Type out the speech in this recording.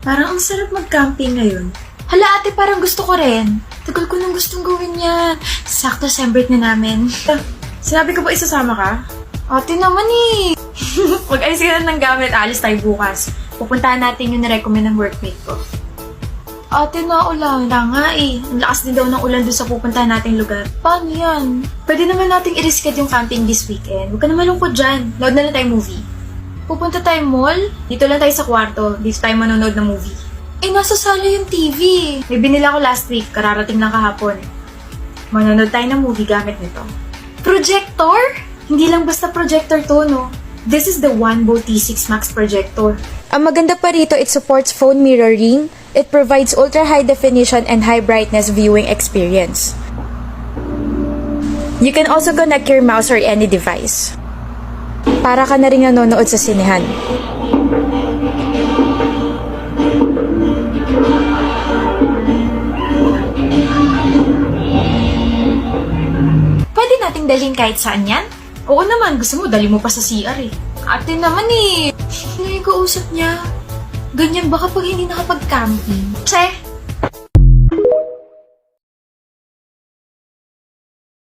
Parang ang sarap mag-camping ngayon. Hala ate, parang gusto ko rin. Tagal ko nang gustong gawin yan. Sakto sa break na namin. Sinabi ko ba isasama ka? Ate naman eh. Mag-ayos ka na ng gamit, alis tayo bukas. Pupuntahan natin yung na-recommend ng workmate ko. Ate, naulan. Wala nga eh. Ang lakas din daw ng ulan doon sa pupuntahan nating lugar. Paano yan? Pwede naman nating i-reschedule yung camping this weekend. Huwag ka na malungkot dyan. Load na lang tayo movie. Pupunta tayong mall? Dito lang tayo sa kwarto. Dito tayo manonood ng movie. Eh, nasa sala yung TV. May binila ko last week. Kararating lang kahapon. Manonood tayo ng movie gamit nito. Projector? Hindi lang basta projector to, no? This is the Wanbo T6 Max projector. Ang maganda pa rito, it supports phone mirroring, it provides ultra-high definition and high brightness viewing experience. You can also connect your mouse or any device. Para ka na rin nanonood sa sinehan. Pwede nating dalhin kahit saan yan? Oo naman, gusto mo, dali mo pa sa CR eh. Ate naman eh. Ano yung kausap niya? Ganyan ba kapag hindi nakapag-camping? Che,